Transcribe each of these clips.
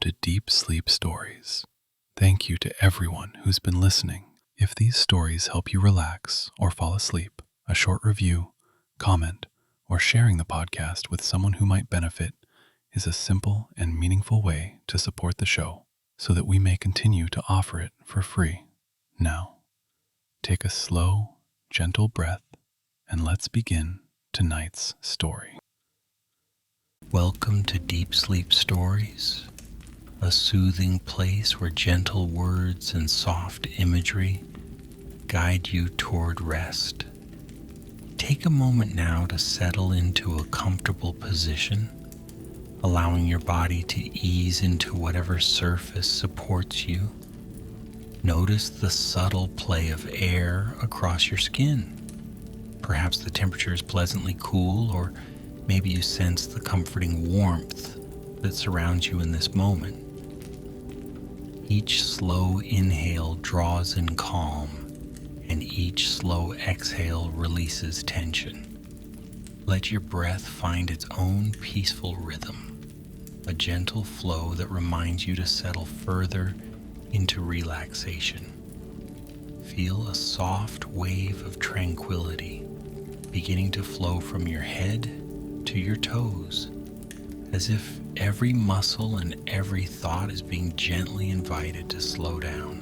to Deep Sleep Stories. Thank you to everyone who's been listening. If these stories help you relax or fall asleep, a short review, comment, or sharing the podcast with someone who might benefit is a simple and meaningful way to support the show so that we may continue to offer it for free. Now, take a slow, gentle breath and let's begin tonight's story. Welcome to Deep Sleep Stories, a soothing place where gentle words and soft imagery guide you toward rest. Take a moment now to settle into a comfortable position, allowing your body to ease into whatever surface supports you. Notice the subtle play of air across your skin. Perhaps the temperature is pleasantly cool, or maybe you sense the comforting warmth that surrounds you in this moment. Each slow inhale draws in calm, and each slow exhale releases tension. Let your breath find its own peaceful rhythm, a gentle flow that reminds you to settle further into relaxation. Feel a soft wave of tranquility beginning to flow from your head to your toes, as if every muscle and every thought is being gently invited to slow down.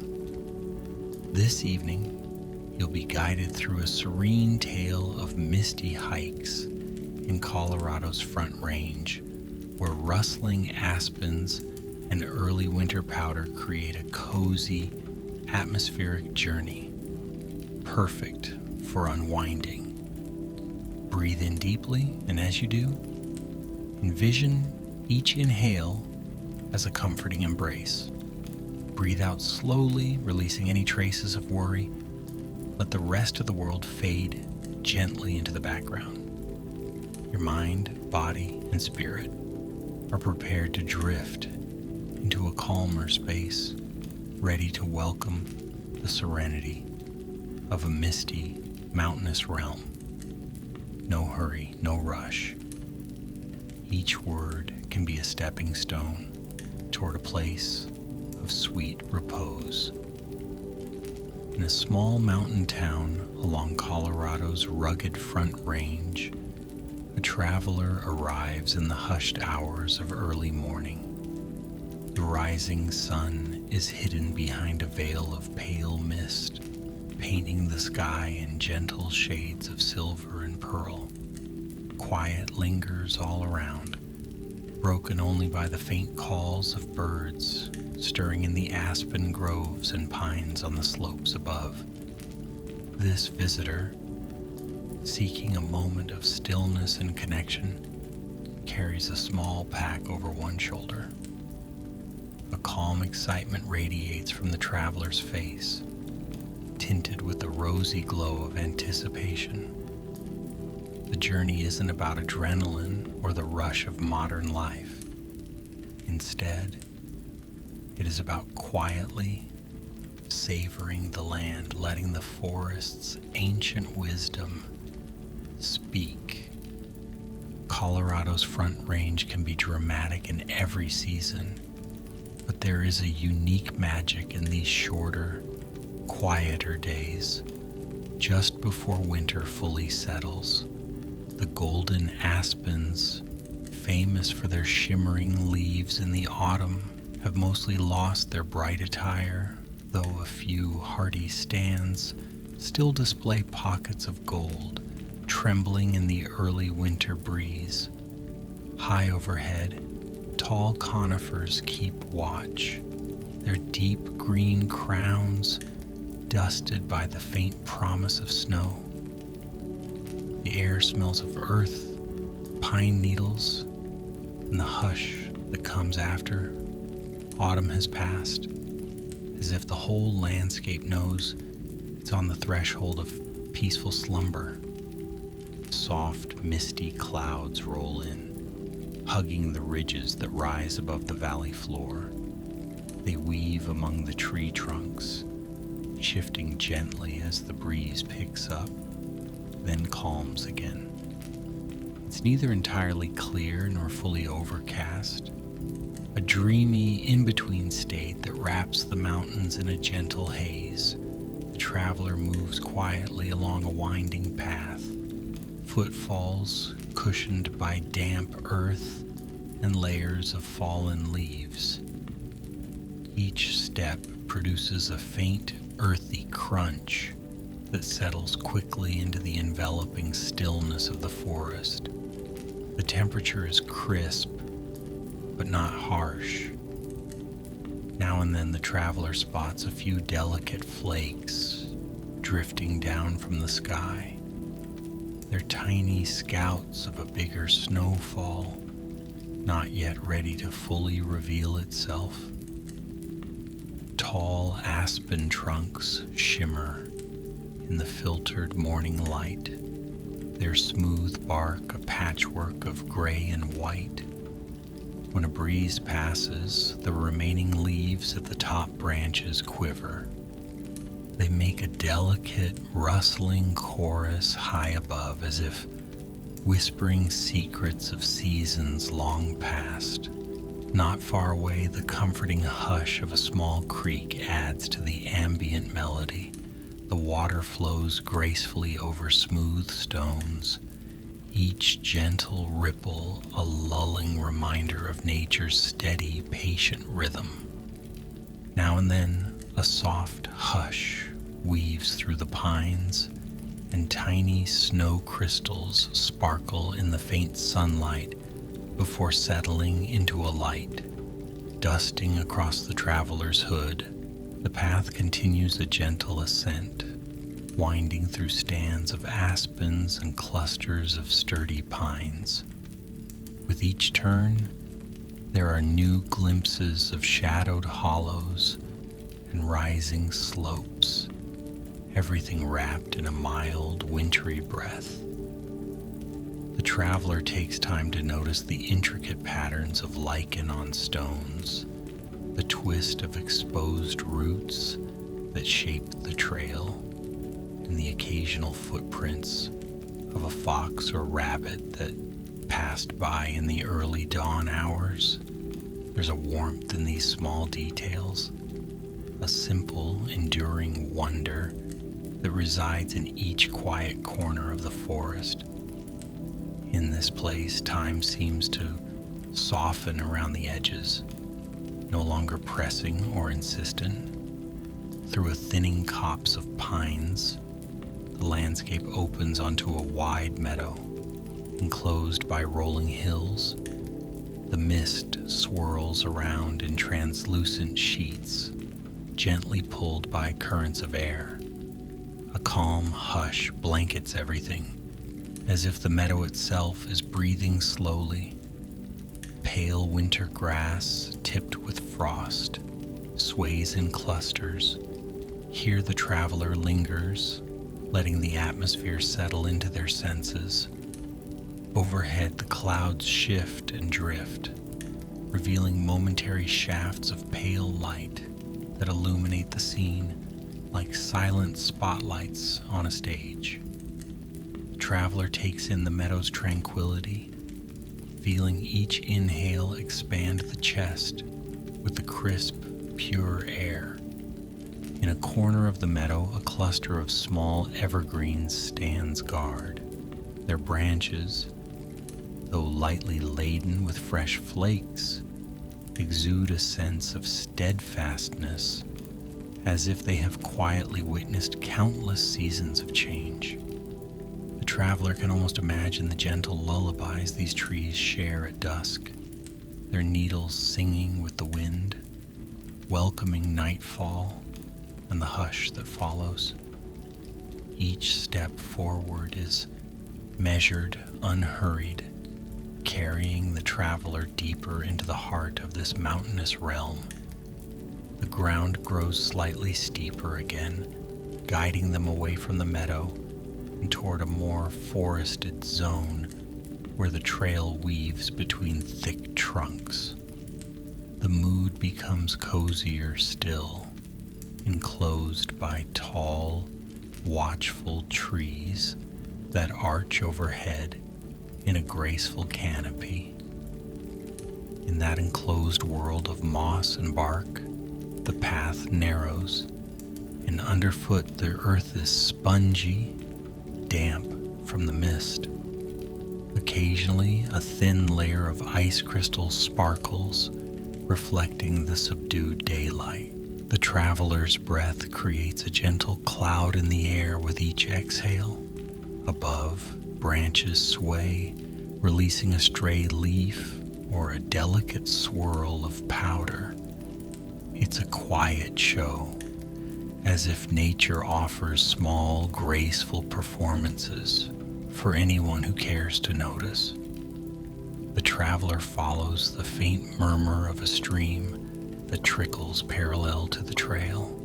This evening, you'll be guided through a serene tale of misty hikes in Colorado's Front Range, where rustling aspens and early winter powder create a cozy, atmospheric journey, perfect for unwinding. Breathe in deeply, and as you do, envision each inhale as a comforting embrace. Breathe out slowly, releasing any traces of worry. Let the rest of the world fade gently into the background. Your mind, body, and spirit are prepared to drift into a calmer space, ready to welcome the serenity of a misty, mountainous realm. No hurry, no rush. Each word can be a stepping stone toward a place of sweet repose. In a small mountain town along Colorado's rugged Front Range, a traveler arrives in the hushed hours of early morning. The rising sun is hidden behind a veil of pale mist, painting the sky in gentle shades of silver and pearl. Quiet lingers all around, broken only by the faint calls of birds stirring in the aspen groves and pines on the slopes above. This visitor, seeking a moment of stillness and connection, carries a small pack over one shoulder. A calm excitement radiates from the traveler's face, tinted with the rosy glow of anticipation. The journey isn't about adrenaline or the rush of modern life. Instead, it is about quietly savoring the land, letting the forest's ancient wisdom speak. Colorado's Front Range can be dramatic in every season, but there is a unique magic in these shorter, quieter days, just before winter fully settles. The golden aspens, famous for their shimmering leaves in the autumn, have mostly lost their bright attire, though a few hardy stands still display pockets of gold, trembling in the early winter breeze. High overhead, tall conifers keep watch, their deep green crowns dusted by the faint promise of snow. The air smells of earth, pine needles, and the hush that comes after autumn has passed, as if the whole landscape knows it's on the threshold of peaceful slumber. Soft, misty clouds roll in, hugging the ridges that rise above the valley floor. They weave among the tree trunks, shifting gently as the breeze picks up, then calms again. It's neither entirely clear nor fully overcast, a dreamy in-between state that wraps the mountains in a gentle haze. The traveler moves quietly along a winding path, footfalls cushioned by damp earth and layers of fallen leaves. Each step produces a faint, earthy crunch that settles quickly into the enveloping stillness of the forest. The temperature is crisp, but not harsh. Now and then the traveler spots a few delicate flakes drifting down from the sky. They're tiny scouts of a bigger snowfall, not yet ready to fully reveal itself. Tall aspen trunks shimmer in the filtered morning light, their smooth bark a patchwork of gray and white. When a breeze passes, the remaining leaves at the top branches quiver. They make a delicate, rustling chorus high above, as if whispering secrets of seasons long past. Not far away, the comforting hush of a small creek adds to the ambient melody. The water flows gracefully over smooth stones, each gentle ripple a lulling reminder of nature's steady, patient rhythm. Now and then, a soft hush weaves through the pines, and tiny snow crystals sparkle in the faint sunlight before settling into a light. Dusting across the traveler's hood, the path continues a gentle ascent, winding through stands of aspens and clusters of sturdy pines. With each turn, there are new glimpses of shadowed hollows and rising slopes, everything wrapped in a mild, wintry breath. The traveler takes time to notice the intricate patterns of lichen on stones, the twist of exposed roots that shape the trail, and the occasional footprints of a fox or rabbit that passed by in the early dawn hours. There's a warmth in these small details, a simple, enduring wonder that resides in each quiet corner of the forest. In this place, time seems to soften around the edges, no longer pressing or insistent. Through a thinning copse of pines, the landscape opens onto a wide meadow, enclosed by rolling hills. The mist swirls around in translucent sheets, gently pulled by currents of air. A calm hush blankets everything, as if the meadow itself is breathing slowly. Pale winter grass, tipped with frost, sways in clusters. Here the traveler lingers, letting the atmosphere settle into their senses. Overhead, the clouds shift and drift, revealing momentary shafts of pale light that illuminate the scene like silent spotlights on a stage. The traveler takes in the meadow's tranquility, feeling each inhale expand the chest with the crisp, pure air. In a corner of the meadow, a cluster of small evergreens stands guard. Their branches, though lightly laden with fresh flakes, exude a sense of steadfastness, as if they have quietly witnessed countless seasons of change. The traveler can almost imagine the gentle lullabies these trees share at dusk, their needles singing with the wind, welcoming nightfall and the hush that follows. Each step forward is measured, unhurried, carrying the traveler deeper into the heart of this mountainous realm. The ground grows slightly steeper again, guiding them away from the meadow and toward a more forested zone where the trail weaves between thick trunks. The mood becomes cozier still, enclosed by tall, watchful trees that arch overhead in a graceful canopy. In that enclosed world of moss and bark, the path narrows, and underfoot the earth is spongy, damp from the mist. Occasionally, a thin layer of ice crystals sparkles, reflecting the subdued daylight. The traveler's breath creates a gentle cloud in the air with each exhale. Above, branches sway, releasing a stray leaf or a delicate swirl of powder. It's a quiet show, as if nature offers small, graceful performances for anyone who cares to notice. The traveler follows the faint murmur of a stream that trickles parallel to the trail.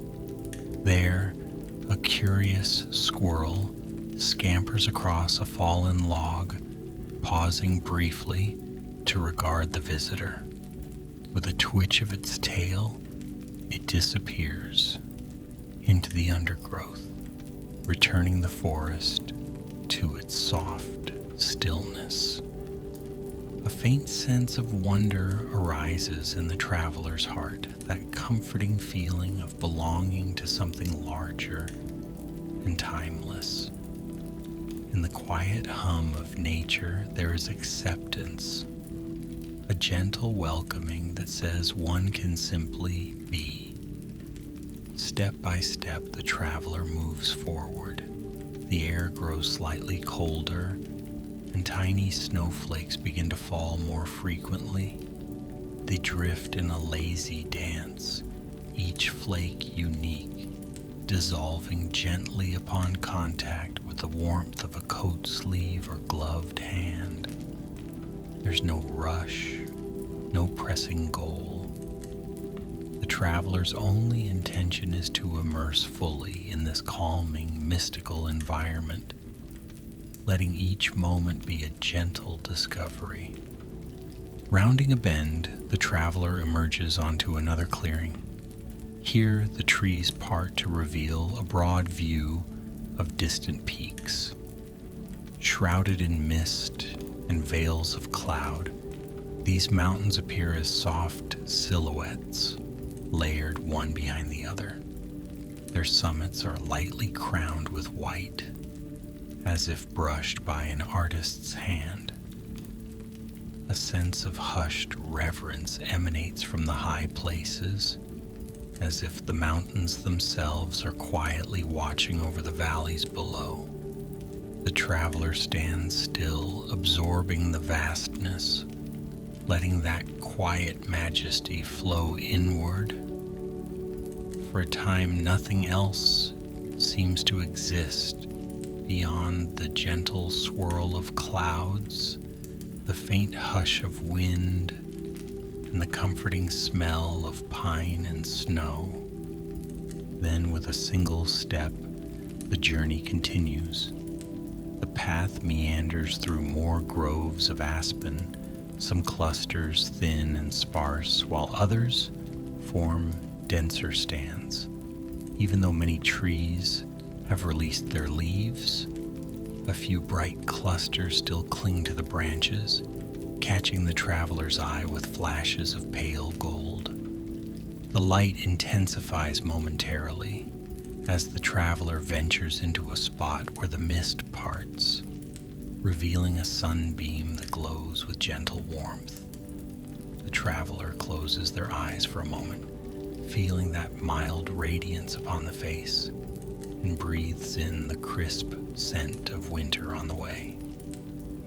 There, a curious squirrel scampers across a fallen log, pausing briefly to regard the visitor. With a twitch of its tail, it disappears into the undergrowth, returning the forest to its soft stillness. A faint sense of wonder arises in the traveler's heart, that comforting feeling of belonging to something larger and timeless. In the quiet hum of nature, there is acceptance, a gentle welcoming that says one can simply be. Step by step, the traveler moves forward. The air grows slightly colder, and tiny snowflakes begin to fall more frequently. They drift in a lazy dance, each flake unique, dissolving gently upon contact with the warmth of a coat sleeve or gloved hand. There's no rush, no pressing goal. The traveler's only intention is to immerse fully in this calming, mystical environment, letting each moment be a gentle discovery. Rounding a bend, the traveler emerges onto another clearing. Here, the trees part to reveal a broad view of distant peaks. Shrouded in mist and veils of cloud, these mountains appear as soft silhouettes, layered one behind the other. Their summits are lightly crowned with white, as if brushed by an artist's hand. A sense of hushed reverence emanates from the high places, as if the mountains themselves are quietly watching over the valleys below. The traveler stands still, absorbing the vastness, letting that quiet majesty flow inward. For a time, nothing else seems to exist beyond the gentle swirl of clouds, the faint hush of wind, and the comforting smell of pine and snow. Then, with a single step, the journey continues. The path meanders through more groves of aspen, some clusters thin and sparse, while others form denser stands. Even though many trees have released their leaves, a few bright clusters still cling to the branches, catching the traveler's eye with flashes of pale gold. The light intensifies momentarily as the traveler ventures into a spot where the mist parts, revealing a sunbeam that glows with gentle warmth. The traveler closes their eyes for a moment, feeling that mild radiance upon the face, and breathes in the crisp scent of winter on the way.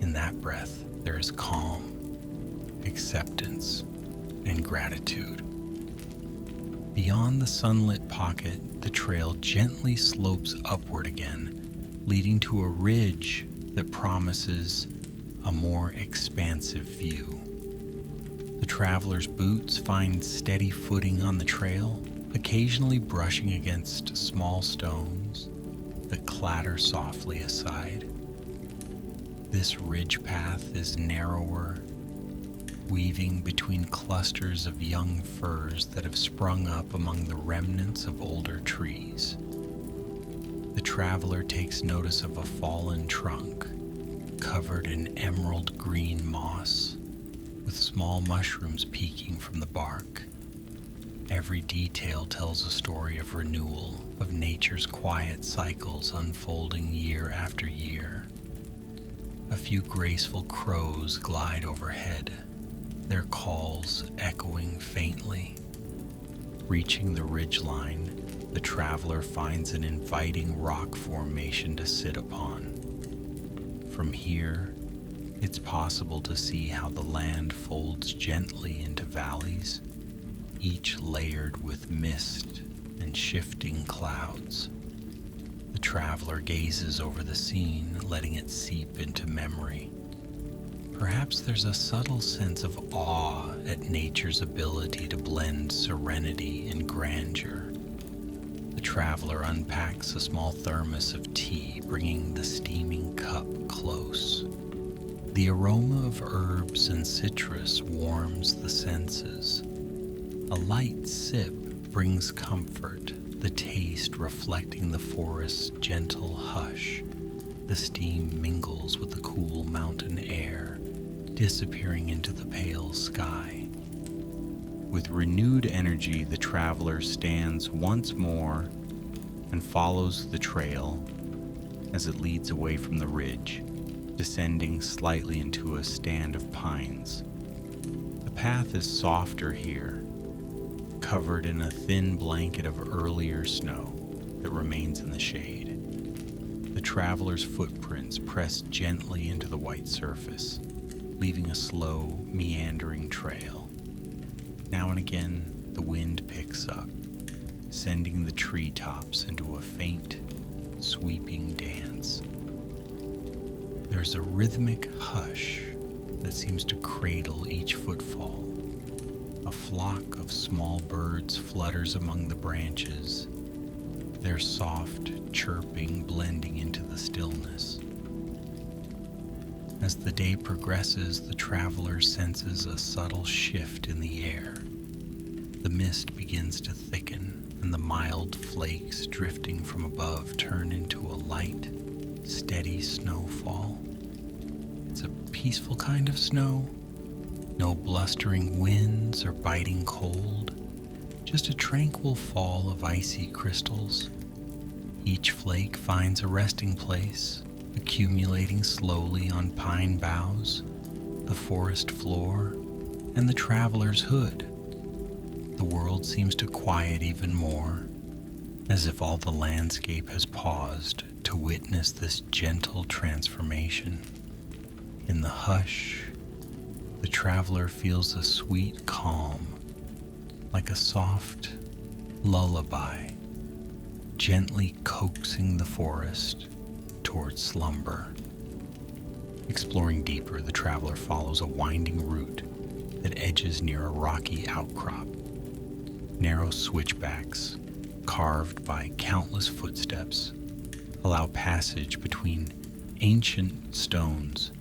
In that breath, there is calm, acceptance, and gratitude. Beyond the sunlit pocket, the trail gently slopes upward again, leading to a ridge that promises a more expansive view. The traveler's boots find steady footing on the trail, occasionally brushing against small stones that clatter softly aside. This ridge path is narrower, weaving between clusters of young firs that have sprung up among the remnants of older trees. The traveler takes notice of a fallen trunk covered in emerald green moss, with small mushrooms peeking from the bark. Every detail tells a story of renewal, of nature's quiet cycles unfolding year after year. A few graceful crows glide overhead, their calls echoing faintly. Reaching the ridgeline, the traveler finds an inviting rock formation to sit upon. From here, it's possible to see how the land folds gently into valleys, each layered with mist and shifting clouds. The traveler gazes over the scene, letting it seep into memory. Perhaps there's a subtle sense of awe at nature's ability to blend serenity and grandeur. The traveler unpacks a small thermos of tea, bringing the steaming cup close. The aroma of herbs and citrus warms the senses. A light sip brings comfort, the taste reflecting the forest's gentle hush. The steam mingles with the cool mountain air, disappearing into the pale sky. With renewed energy, the traveler stands once more and follows the trail as it leads away from the ridge, descending slightly into a stand of pines. The path is softer here, covered in a thin blanket of earlier snow that remains in the shade. The traveler's footprints press gently into the white surface, leaving a slow, meandering trail. Now and again, the wind picks up, sending the treetops into a faint, sweeping dance. There's a rhythmic hush that seems to cradle each footfall. A flock of small birds flutters among the branches, their soft chirping blending into the stillness. As the day progresses, the traveler senses a subtle shift in the air. The mist begins to thicken, and the mild flakes drifting from above turn into a light, steady snowfall. It's a peaceful kind of snow. No blustering winds or biting cold, just a tranquil fall of icy crystals. Each flake finds a resting place, accumulating slowly on pine boughs, the forest floor, and the traveler's hood. The world seems to quiet even more, as if all the landscape has paused to witness this gentle transformation. In the hush, the traveler feels a sweet calm, like a soft lullaby, gently coaxing the forest towards slumber. Exploring deeper, the traveler follows a winding route that edges near a rocky outcrop. Narrow switchbacks, carved by countless footsteps, allow passage between ancient stones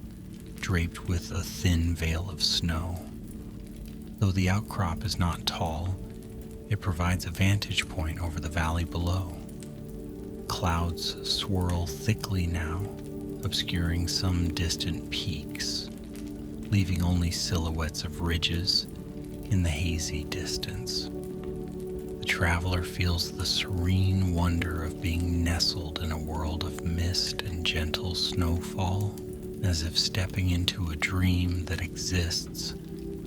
draped with a thin veil of snow. Though the outcrop is not tall, it provides a vantage point over the valley below. Clouds swirl thickly now, obscuring some distant peaks, leaving only silhouettes of ridges in the hazy distance. The traveler feels the serene wonder of being nestled in a world of mist and gentle snowfall, as if stepping into a dream that exists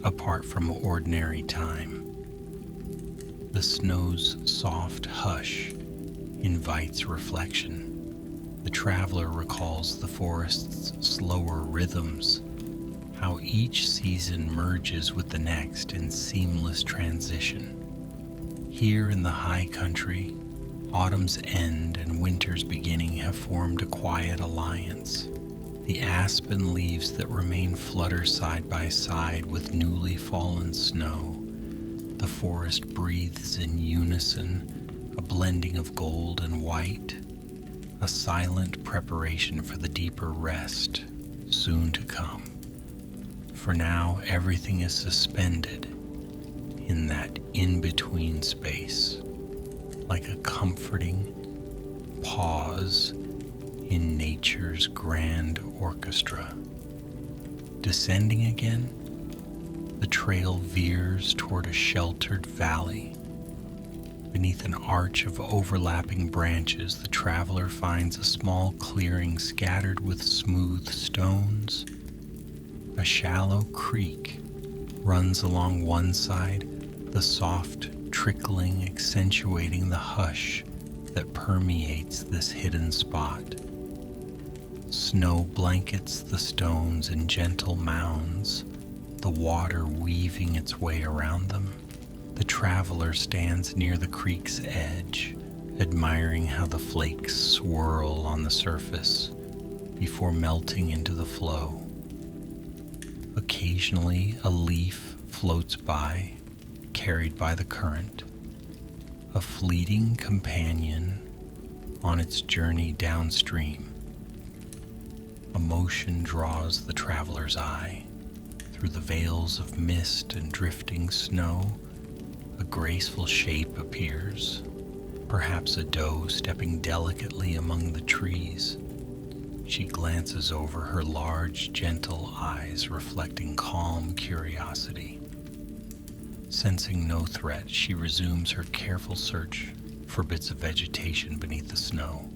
apart from ordinary time. The snow's soft hush invites reflection. The traveler recalls the forest's slower rhythms, how each season merges with the next in seamless transition. Here in the high country, autumn's end and winter's beginning have formed a quiet alliance. The aspen leaves that remain flutter side by side with newly fallen snow. The forest breathes in unison, a blending of gold and white, a silent preparation for the deeper rest soon to come. For now, everything is suspended in that in-between space, like a comforting pause in nature's grand orchestra. Descending again, The trail veers toward a sheltered valley. Beneath an arch of overlapping branches, the traveler finds a small clearing scattered with smooth stones. A shallow creek runs along one side, the soft trickling accentuating the hush that permeates this hidden spot. Snow blankets the stones in gentle mounds, the water weaving its way around them. The traveler stands near the creek's edge, admiring how the flakes swirl on the surface before melting into the flow. Occasionally, a leaf floats by, carried by the current, a fleeting companion on its journey downstream. A motion draws the traveler's eye. Through the veils of mist and drifting snow, a graceful shape appears, perhaps a doe stepping delicately among the trees. She glances over, her large, gentle eyes reflecting calm curiosity. Sensing no threat, she resumes her careful search for bits of vegetation beneath the snow.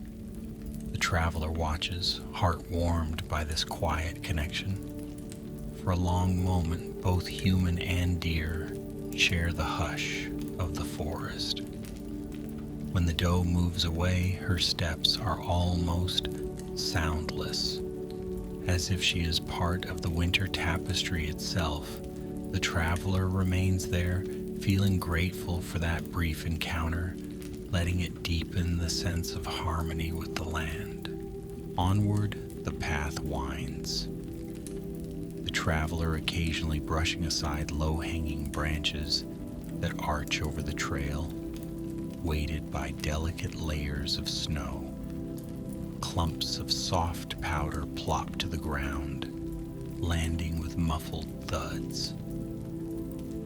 The traveler watches, heart warmed by this quiet connection. For a long moment, both human and deer share the hush of the forest. When the doe moves away, her steps are almost soundless, as if she is part of the winter tapestry itself. The traveler remains there, feeling grateful for that brief encounter, letting it deepen the sense of harmony with the land. Onward, the path winds. The traveler occasionally brushing aside low-hanging branches that arch over the trail, weighted by delicate layers of snow. Clumps of soft powder plop to the ground, landing with muffled thuds.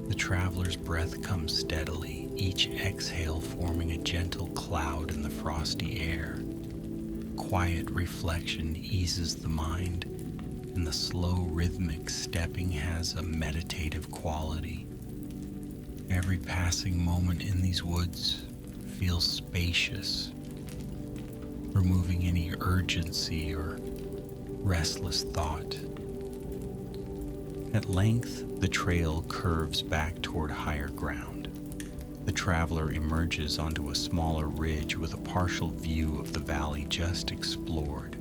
The traveler's breath comes steadily, each exhale forming a gentle cloud in the frosty air. Quiet reflection eases the mind, and the slow rhythmic stepping has a meditative quality. Every passing moment in these woods feels spacious, removing any urgency or restless thought. At length, the trail curves back toward higher ground. The traveler emerges onto a smaller ridge with a partial view of the valley just explored,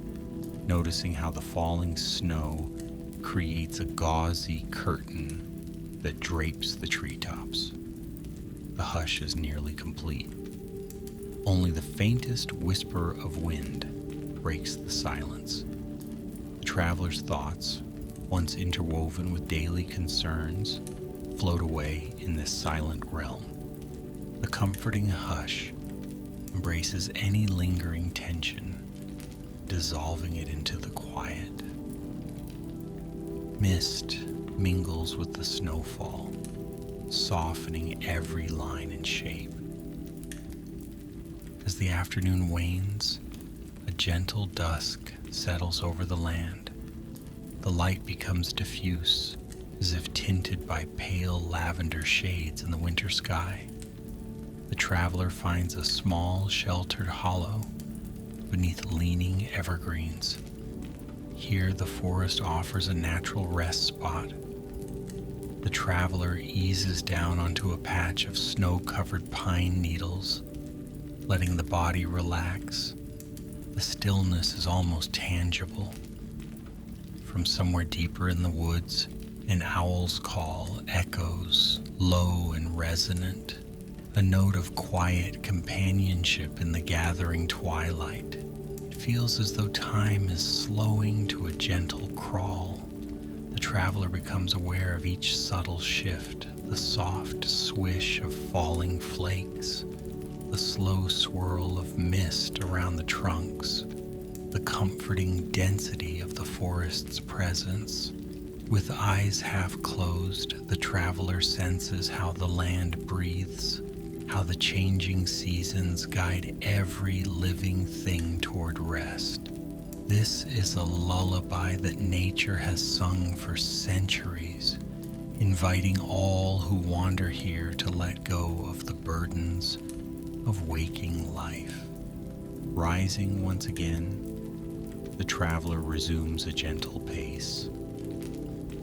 noticing how the falling snow creates a gauzy curtain that drapes the treetops. The hush is nearly complete. Only the faintest whisper of wind breaks the silence. The traveler's thoughts, once interwoven with daily concerns, float away in this silent realm. The comforting hush embraces any lingering tension, dissolving it into the quiet. Mist mingles with the snowfall, softening every line and shape. As the afternoon wanes, a gentle dusk settles over the land. The light becomes diffuse, as if tinted by pale lavender shades in the winter sky. The traveler finds a small, sheltered hollow beneath leaning evergreens. Here, the forest offers a natural rest spot. The traveler eases down onto a patch of snow-covered pine needles, letting the body relax. The stillness is almost tangible. From somewhere deeper in the woods, an owl's call echoes, low and resonant, a note of quiet companionship in the gathering twilight. It feels as though time is slowing to a gentle crawl. The traveler becomes aware of each subtle shift, the soft swish of falling flakes, the slow swirl of mist around the trunks, the comforting density of the forest's presence. With eyes half closed, the traveler senses how the land breathes, how the changing seasons guide every living thing toward rest. This is a lullaby that nature has sung for centuries, inviting all who wander here to let go of the burdens of waking life. Rising once again, the traveler resumes a gentle pace,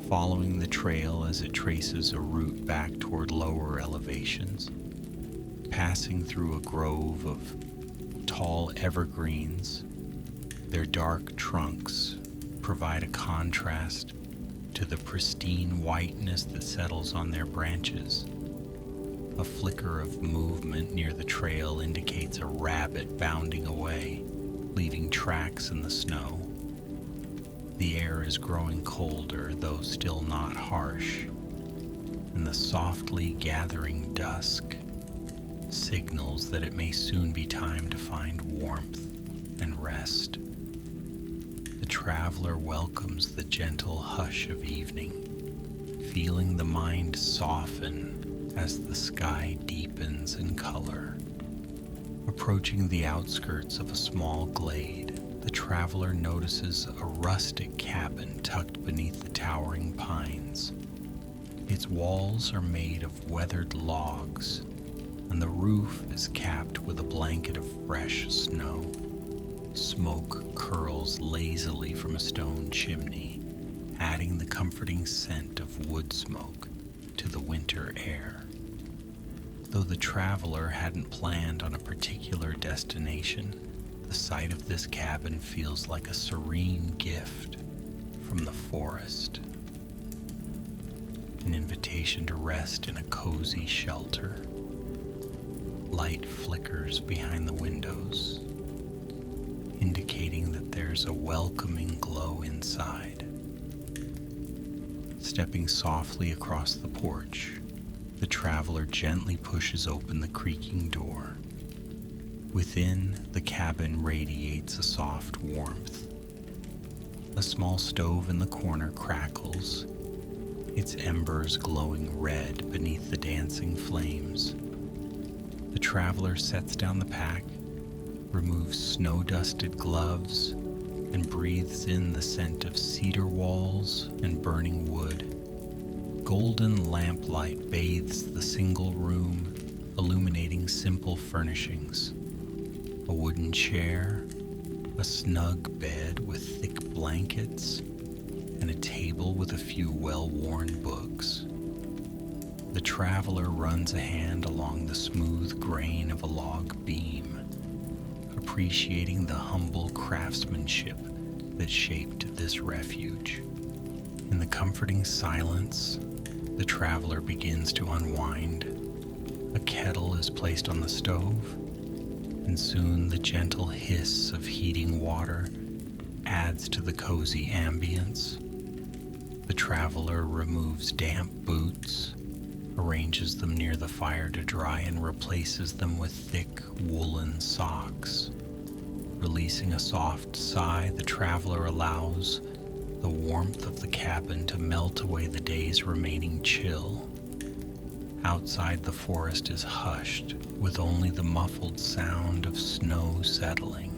following the trail as it traces a route back toward lower elevations, passing through a grove of tall evergreens. Their dark trunks provide a contrast to the pristine whiteness that settles on their branches. A flicker of movement near the trail indicates a rabbit bounding away, leaving tracks in the snow. The air is growing colder, though still not harsh, and the softly gathering dusk signals that it may soon be time to find warmth and rest. The traveler welcomes the gentle hush of evening, feeling the mind soften as the sky deepens in color. Approaching the outskirts of a small glade, the traveler notices a rustic cabin tucked beneath the towering pines. Its walls are made of weathered logs, and the roof is capped with a blanket of fresh snow. Smoke curls lazily from a stone chimney, adding the comforting scent of wood smoke to the winter air. Though the traveler hadn't planned on a particular destination, the sight of this cabin feels like a serene gift from the forest. An invitation to rest in a cozy shelter. Light flickers behind the windows, indicating that there's a welcoming glow inside. Stepping softly across the porch, the traveler gently pushes open the creaking door. Within, the cabin radiates a soft warmth. A small stove in the corner crackles, its embers glowing red beneath the dancing flames. The traveler sets down the pack, removes snow-dusted gloves, and breathes in the scent of cedar walls and burning wood. Golden lamplight bathes the single room, illuminating simple furnishings. A wooden chair, a snug bed with thick blankets, and a table with a few well-worn books. The traveler runs a hand along the smooth grain of a log beam, appreciating the humble craftsmanship that shaped this refuge. In the comforting silence, the traveler begins to unwind. A kettle is placed on the stove, and soon the gentle hiss of heating water adds to the cozy ambience. The traveler removes damp boots, arranges them near the fire to dry, and replaces them with thick woolen socks. Releasing a soft sigh, the traveler allows the warmth of the cabin to melt away the day's remaining chill. Outside, the forest is hushed, with only the muffled sound of snow settling.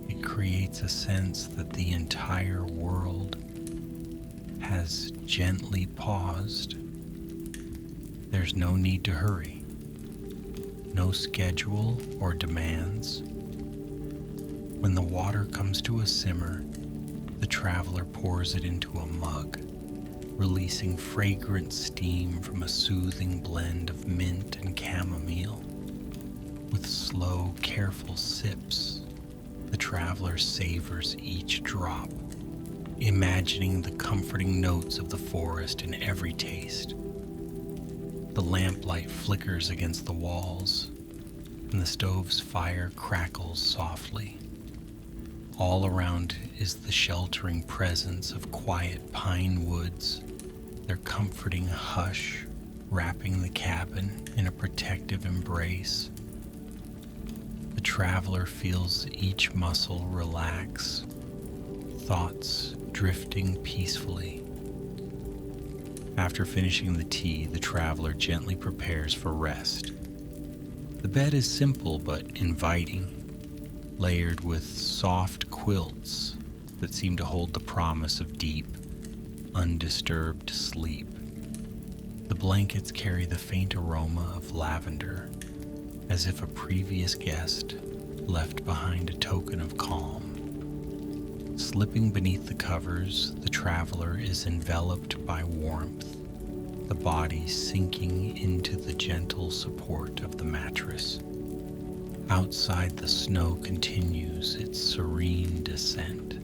It creates a sense that the entire world has gently paused. There's no need to hurry, no schedule or demands. When the water comes to a simmer, the traveler pours it into a mug, releasing fragrant steam from a soothing blend of mint and chamomile. With slow, careful sips, the traveler savors each drop, imagining the comforting notes of the forest in every taste. The lamplight flickers against the walls, and the stove's fire crackles softly. All around is the sheltering presence of quiet pine woods, their comforting hush wrapping the cabin in a protective embrace. The traveler feels each muscle relax, thoughts drifting peacefully. After finishing the tea, the traveler gently prepares for rest. The bed is simple but inviting, layered with soft quilts that seem to hold the promise of deep, undisturbed sleep. The blankets carry the faint aroma of lavender, as if a previous guest left behind a token of calm. Slipping beneath the covers, the traveler is enveloped by warmth, the body sinking into the gentle support of the mattress. Outside, the snow continues its serene descent,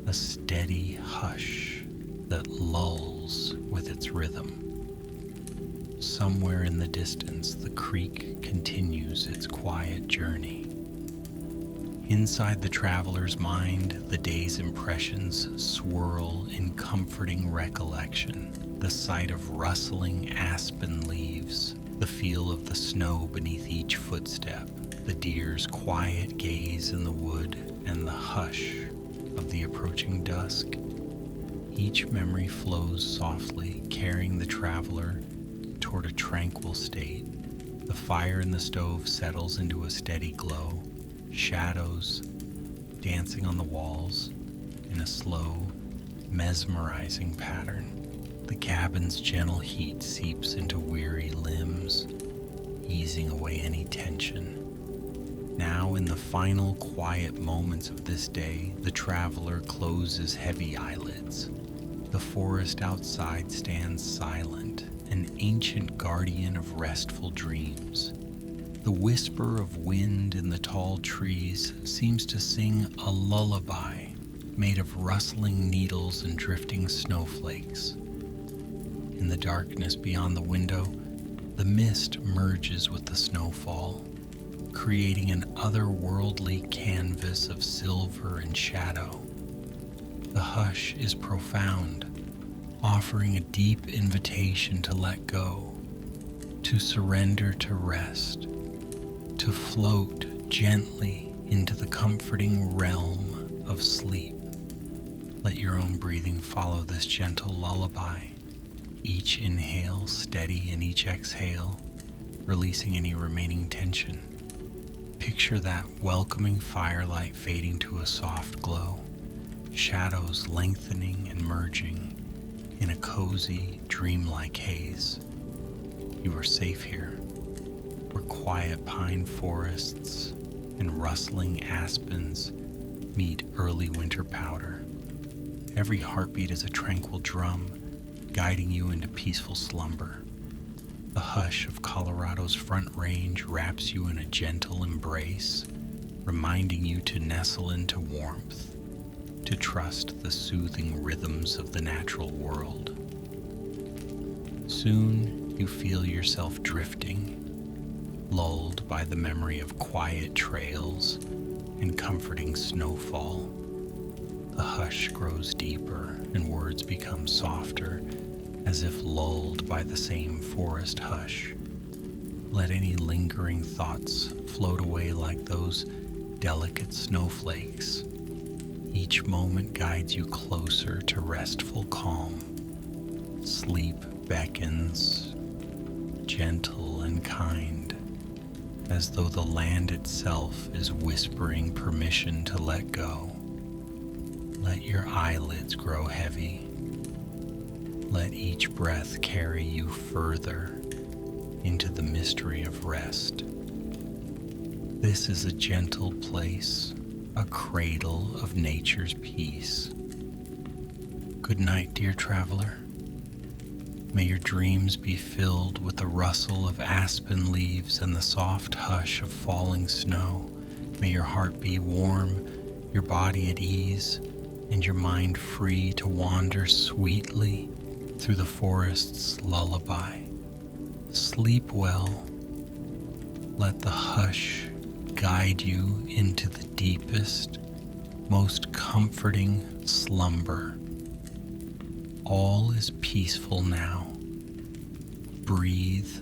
a steady hush that lulls with its rhythm. Somewhere in the distance, the creek continues its quiet journey. Inside the traveler's mind, the day's impressions swirl in comforting recollection. The sight of rustling aspen leaves, the feel of the snow beneath each footstep, the deer's quiet gaze in the wood, and the hush of the approaching dusk. Each memory flows softly, carrying the traveler toward a tranquil state. The fire in the stove settles into a steady glow, shadows dancing on the walls in a slow, mesmerizing pattern. The cabin's gentle heat seeps into weary limbs, easing away any tension. Now, in the final quiet moments of this day, the traveler closes heavy eyelids. The forest outside stands silent, an ancient guardian of restful dreams. The whisper of wind in the tall trees seems to sing a lullaby made of rustling needles and drifting snowflakes. In the darkness beyond the window, the mist merges with the snowfall, creating an otherworldly canvas of silver and shadow. The hush is profound, offering a deep invitation to let go, to surrender to rest, to float gently into the comforting realm of sleep. Let your own breathing follow this gentle lullaby, each inhale steady and each exhale releasing any remaining tension. Picture that welcoming firelight fading to a soft glow, shadows lengthening and merging in a cozy, dreamlike haze. You are safe here, where quiet pine forests and rustling aspens meet early winter powder. Every heartbeat is a tranquil drum, guiding you into peaceful slumber. The hush of Colorado's Front Range wraps you in a gentle embrace, reminding you to nestle into warmth, to trust the soothing rhythms of the natural world. Soon you feel yourself drifting, lulled by the memory of quiet trails and comforting snowfall. The hush grows deeper and words become softer, as if lulled by the same forest hush. Let any lingering thoughts float away like those delicate snowflakes. Each moment guides you closer to restful calm. Sleep beckons, gentle and kind, as though the land itself is whispering permission to let go. Let your eyelids grow heavy. Let each breath carry you further into the mystery of rest. This is a gentle place, a cradle of nature's peace. Good night, dear traveler. May your dreams be filled with the rustle of aspen leaves and the soft hush of falling snow. May your heart be warm, your body at ease, and your mind free to wander sweetly through the forest's lullaby. Sleep well. Let the hush guide you into the deepest, most comforting slumber. All is peaceful now. Breathe,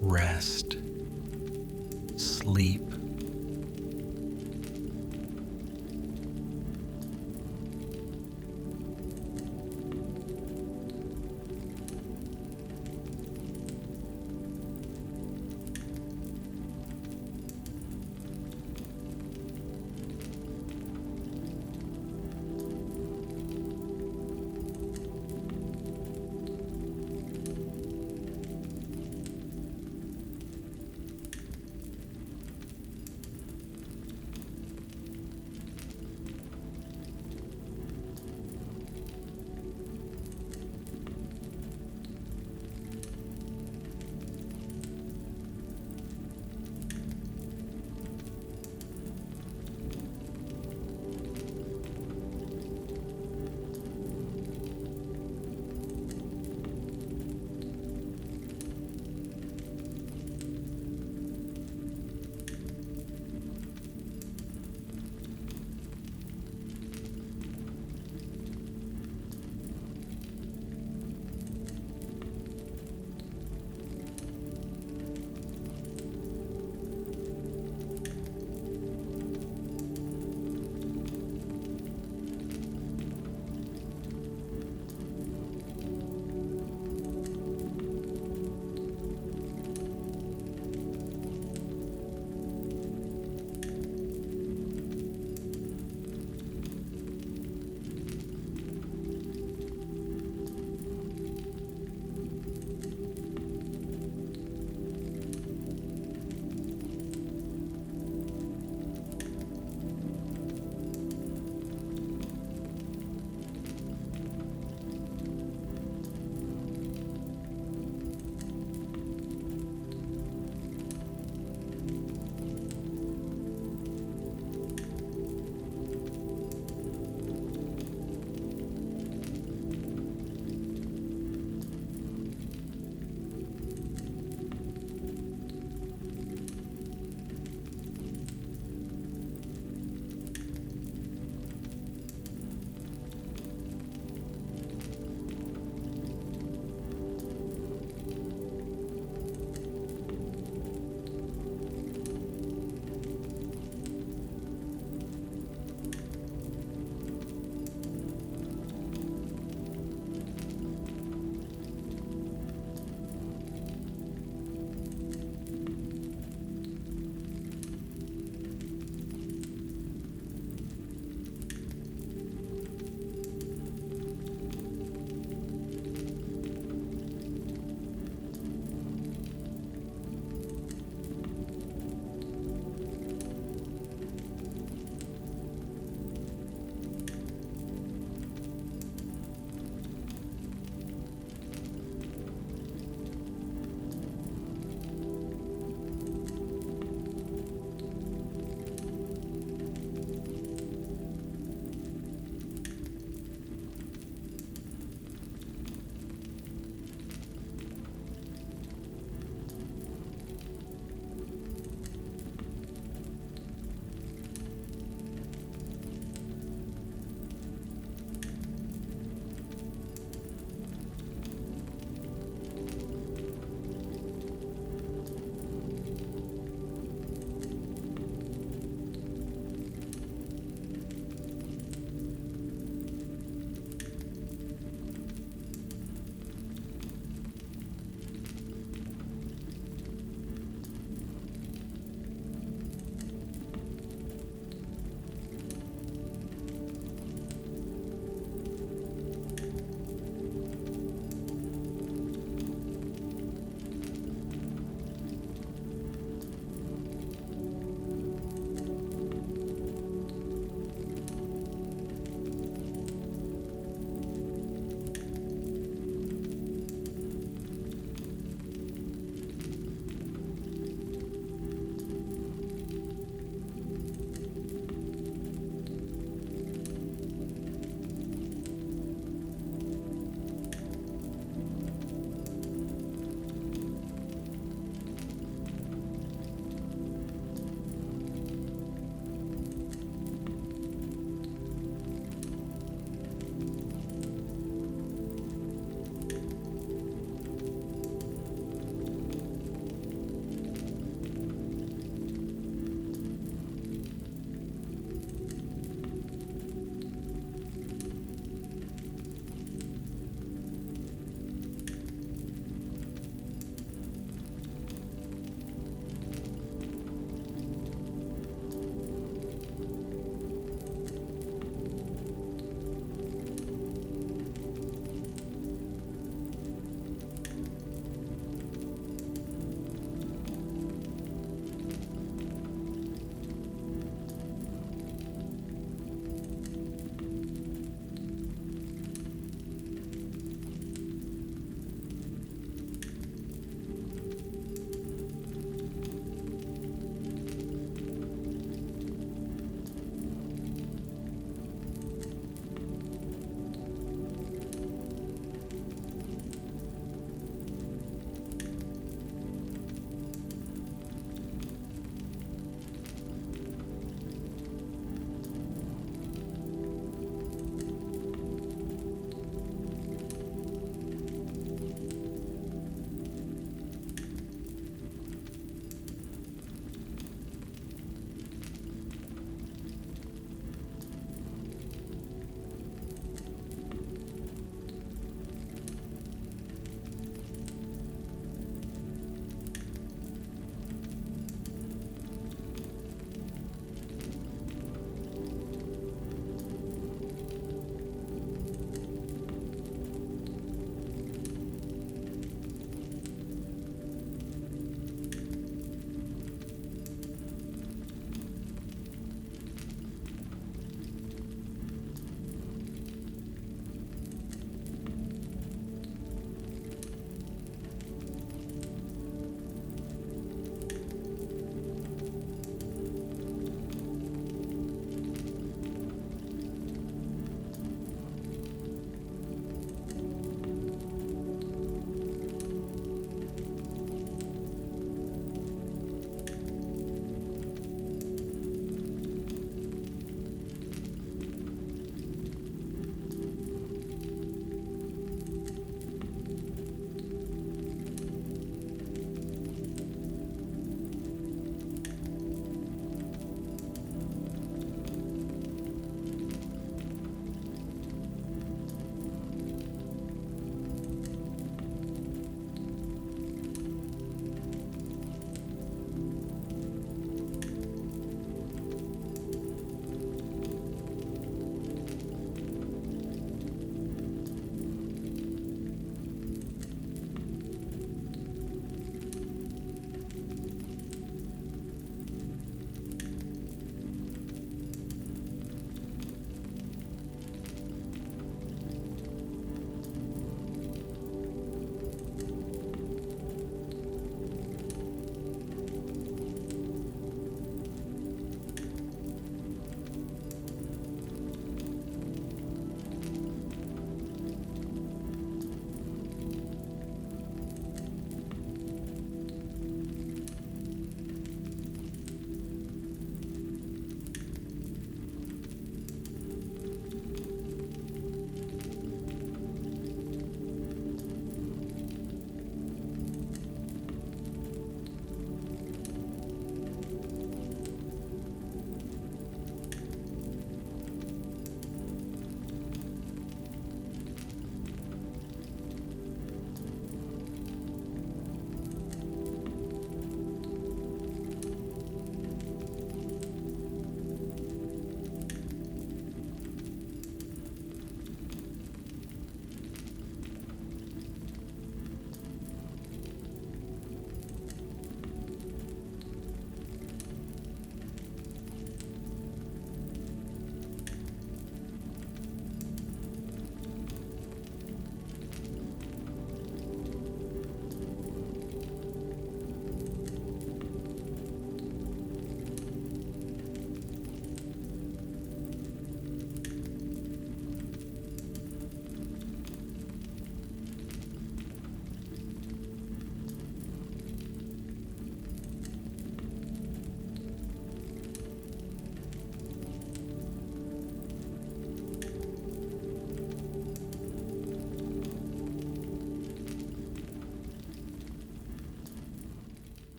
rest, sleep